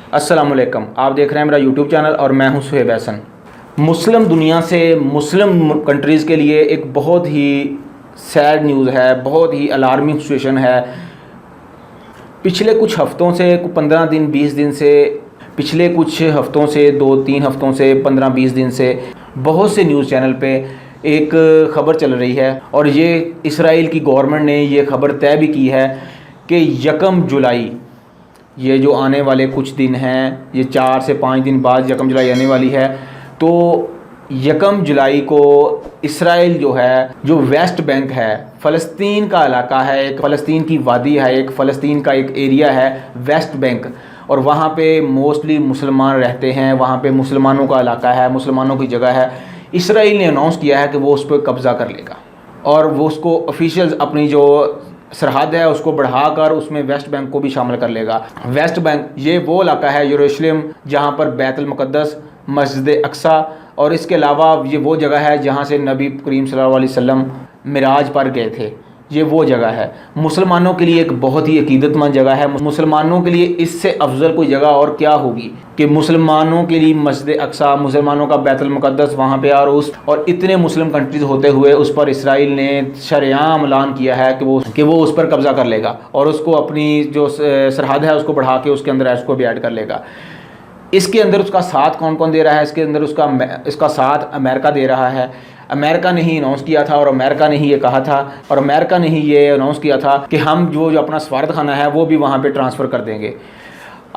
अस्सलामुअलैकुम, आप देख रहे हैं मेरा यूट्यूब चैनल और मैं हूं सुहेब हसन। मुस्लिम दुनिया से मुस्लिम कंट्रीज़ के लिए एक बहुत ही सैड न्यूज़ है, बहुत ही अलार्मिंग सिचुएशन है। पिछले कुछ हफ़्तों से 15 दिन 20 दिन से पिछले कुछ हफ़्तों से 2-3 हफ़्तों से 15-20 दिन से बहुत से न्यूज़ चैनल पे एक ख़बर चल रही है और ये इसराइल की गवर्नमेंट ने ये ख़बर तय भी की है कि 1 जुलाई, ये जो आने वाले कुछ दिन हैं, ये 4 से 5 दिन बाद 1 जुलाई आने वाली है। तो 1 जुलाई को इसराइल जो है, जो वेस्ट बैंक है, फ़लस्तीन का इलाका है, एक फ़लस्तीन की वादी है, एक फ़लस्तीन का एक एरिया है वेस्ट बैंक, और वहाँ पे मोस्टली मुसलमान रहते हैं, वहाँ पे मुसलमानों का इलाका है, मुसलमानों की जगह है। इसराइल ने अनाउंस किया है कि वो उस पर कब्ज़ा कर लेगा और वो उसको ऑफिशियल्स अपनी जो सरहद है उसको बढ़ाकर उसमें वेस्ट बैंक को भी शामिल कर लेगा। वेस्ट बैंक ये वो इलाका है यरूशलेम जहाँ पर बैतुल मुक़द्दस, मस्जिद अक्सा और इसके अलावा ये वो जगह है जहाँ से नबी करीम सल्लल्लाहु अलैहि वसल्लम मिराज पर गए थे। ये वो जगह है मुसलमानों के लिए एक बहुत ही अकीदतमंद जगह है। मुसलमानों के लिए इससे अफजल कोई जगह और क्या होगी कि मुसलमानों के लिए मस्जिद अक्सा, मुसलमानों का बैतुल मुक़द्दस वहाँ पे और इतने मुस्लिम कंट्रीज़ होते हुए उस पर इसराइल ने शरेआम ऐलान किया है कि वो उस पर कब्ज़ा कर लेगा और उसको अपनी जो सरहद है उसको बढ़ा के उसके अंदर इसको भी ऐड कर लेगा। इसके अंदर उसका साथ कौन कौन दे रहा है? इसके अंदर इसका साथ अमेरिका दे रहा है। अमेरिका ने ही अनाउंस किया था और अमेरिका ने ही ये कहा था और अमेरिका ने ही ये अनाउंस किया था कि हम जो अपना सफारत खाना है वो भी वहाँ पे ट्रांसफ़र कर देंगे।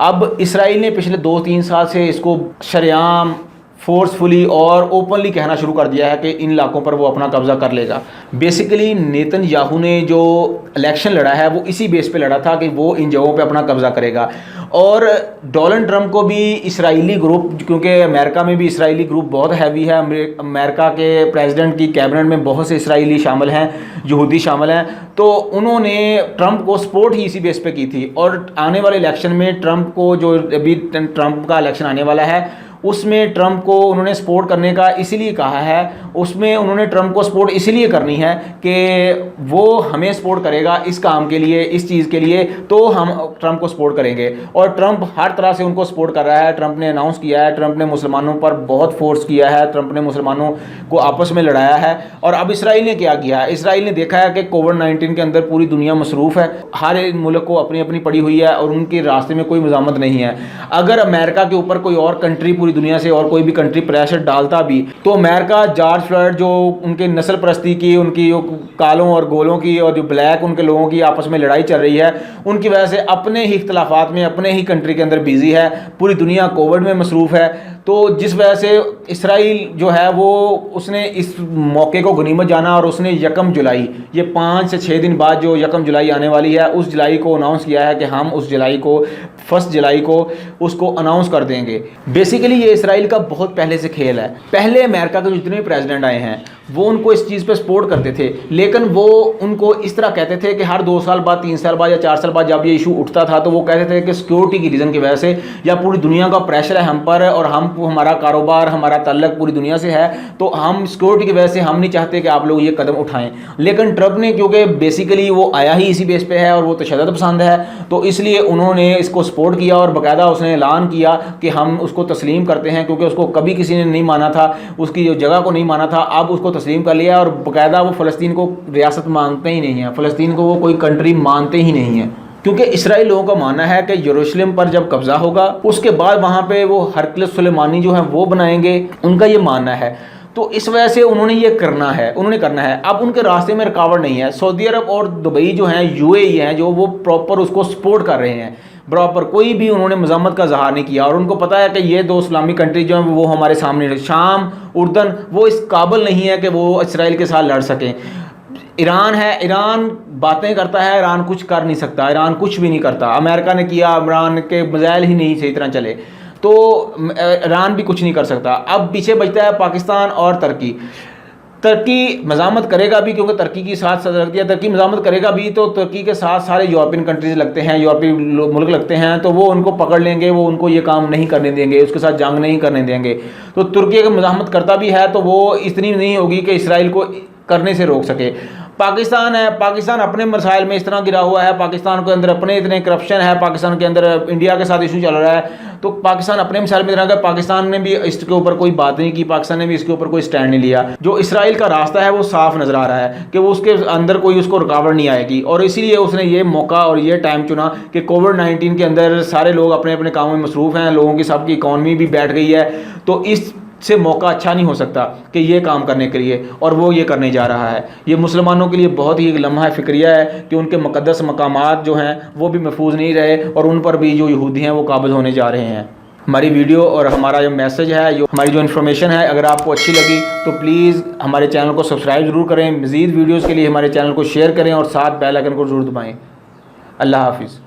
अब इसराइल ने पिछले 2-3 साल से इसको शरेआम फोर्सफुली और ओपनली कहना शुरू कर दिया है कि इन इलाकों पर वो अपना कब्ज़ा कर लेगा। बेसिकली नेतन्याहू ने जो इलेक्शन लड़ा है वो इसी बेस पे लड़ा था कि वो इन जगहों पे अपना कब्ज़ा करेगा। और डोनाल्ड ट्रंप को भी इसराइली ग्रुप, क्योंकि अमेरिका में भी इसराइली ग्रुप बहुत हैवी है, अमेरिका के प्रेसिडेंट की कैबिनेट में बहुत से इसराइली शामिल हैं, यहूदी शामिल हैं, तो उन्होंने ट्रंप को सपोर्ट ही इसी बेस पे की थी। और आने वाले इलेक्शन में ट्रंप को, जो अभी ट्रंप का इलेक्शन आने वाला है उसमें ट्रंप को उन्होंने सपोर्ट करने का इसीलिए कहा है, उसमें उन्होंने ट्रंप को सपोर्ट इसीलिए करनी है कि वो हमें सपोर्ट करेगा इस काम के लिए, इस चीज़ के लिए, तो हम ट्रंप को सपोर्ट करेंगे। और ट्रंप हर तरह से उनको सपोर्ट कर रहा है। ट्रंप ने अनाउंस किया है, ट्रंप ने मुसलमानों पर बहुत फोर्स किया है, ट्रंप ने मुसलमानों को आपस में लड़ाया है। और अब इसराइल ने क्या किया है? इसराइल ने देखा है कि कोविड-19 के अंदर पूरी दुनिया मसरूफ़ है, हर एक मुल्क को अपनी अपनी पड़ी हुई है और उनके रास्ते में कोई मज़ामत नहीं है। अगर अमेरिका के ऊपर कोई और कंट्री, पूरी दुनिया से और कोई भी कंट्री प्रेशर डालता भी, तो अमेरिका जॉर्ज फ्लॉयड, जो उनके नस्ल परस्ती की, उनकी जो कालों और गोलों की और जो ब्लैक उनके लोगों की आपस में लड़ाई चल रही है, उनकी वजह से अपने ही इख्तलाफात में अपने ही कंट्री के अंदर बिजी है, पूरी दुनिया कोविड में मसरूफ़ है। तो जिस वजह से इसराइल जो है वो उसने इस मौके को गनीमत जाना और उसने 1 जुलाई, ये 5 से 6 दिन बाद जो 1 जुलाई आने वाली है, उस जुलाई को अनाउंस किया है कि हम उस जुलाई को 1 जुलाई को उसको अनाउंस कर देंगे। बेसिकली ये इसराइल का बहुत पहले से खेल है। पहले अमेरिका के जितने भी प्रेसिडेंट आए हैं वो उनको इस चीज़ पे सपोर्ट करते थे, लेकिन वो उनको इस तरह कहते थे कि हर 2 साल बाद, 3 साल बाद या 4 साल बाद जब ये इशू उठता था तो वो कहते थे कि सिक्योरिटी की रीज़न की वजह से या पूरी दुनिया का प्रेशर है हम पर और हमारा कारोबार, हमारा ताल्लुक पूरी दुनिया से है, तो हम सिक्योरिटी की वजह से हम नहीं चाहते कि आप लोग ये कदम उठाएं। लेकिन ट्रंप ने, क्योंकि बेसिकली वो आया ही इसी बेस पे है और वो तशद्दुद पसंद है, तो इसलिए उन्होंने इसको सपोर्ट किया और बाकायदा उसने ऐलान किया कि हम उसको तस्लीम करते हैं, क्योंकि उसको कभी किसी ने नहीं माना था, उसकी जो जगह को नहीं माना था, अब उसको तस्लीम कर लिया। और बाकायदा वो फ़लस्तीन को रियासत मानते ही नहीं है, फ़लस्तीन को वो कोई कंट्री मानते ही नहीं है, क्योंकि इसराइल लोगों का मानना है कि यरूशलेम पर जब कब्ज़ा होगा उसके बाद वहाँ पे वो हरकुलस सुलेमानी जो है वो बनाएंगे, उनका ये मानना है। तो इस वजह से उन्होंने ये करना है, अब उनके रास्ते में रुकावट नहीं है। सऊदी अरब और दुबई जो हैं, यूएई हैं, जो वो प्रॉपर उसको सपोर्ट कर रहे हैं, बराबर कोई भी उन्होंने मज़ामत का इज़हार नहीं किया। और उनको पता है कि ये 2 इस्लामी कंट्री जो हैं वो हमारे सामने, शाम, उर्दन, वो इस काबिल नहीं है कि वो इसराइल के साथ लड़ सकें। ईरान है, ईरान बातें करता है, ईरान कुछ कर नहीं सकता, ईरान कुछ भी नहीं करता। अमेरिका ने किया, ईरान के मिसाइल ही नहीं सही तरह चले, तो ईरान भी कुछ नहीं कर सकता। अब पीछे बचता है पाकिस्तान और तुर्की। तुर्की मज़ामत करेगा भी, क्योंकि तुर्की की साथ लगती है, तुर्की मज़ामत करेगा भी तो तुर्की के साथ सारे यूरोपियन कंट्रीज़ लगते हैं, यूरोपीय मुल्क लगते हैं, तो वो उनको पकड़ लेंगे, वो उनको ये काम नहीं करने देंगे, उसके साथ जंग नहीं करने देंगे। तो तुर्की अगर मज़ामत करता भी है तो वो इतनी नहीं होगी कि इसराइल को करने से रोक सके। पाकिस्तान है, पाकिस्तान अपने मसाइल में इस तरह गिरा हुआ है, पाकिस्तान के अंदर अपने इतने करप्शन है, पाकिस्तान के अंदर इंडिया के साथ इशू चल रहा है, तो पाकिस्तान अपने मसाइल में इतना, पाकिस्तान ने भी इसके ऊपर कोई बात नहीं की, पाकिस्तान ने भी इसके ऊपर कोई स्टैंड नहीं लिया। जो इसराइल का रास्ता है वो साफ नजर आ रहा है कि वो उसके अंदर कोई उसको रुकावट नहीं आएगी, और इसीलिए उसने ये मौका और ये टाइम चुना कि कोविड-19 के अंदर सारे लोग अपने अपने कामों में मसरूफ़ हैं, लोगों की सबकी इकॉनमी भी बैठ गई है, तो इस से मौका अच्छा नहीं हो सकता कि ये काम करने के लिए, और वो ये करने जा रहा है। ये मुसलमानों के लिए बहुत ही एक लम्हा फ़िक्रिया है कि उनके मुक़द्दस मकामात जो हैं वो भी महफूज नहीं रहे, और उन पर भी जो यहूदी हैं वो काबिज़ होने जा रहे हैं। हमारी वीडियो और हमारा जो मैसेज है, जो हमारी जो इन्फॉर्मेशन है, अगर आपको अच्छी लगी तो प्लीज़ हमारे चैनल को सब्सक्राइब ज़रूर करें, मज़ीद वीडियोज़ के लिए हमारे चैनल को शेयर करें और साथ बेल आइकन को ज़रूर दबाएँ। अल्लाह हाफ़िज़।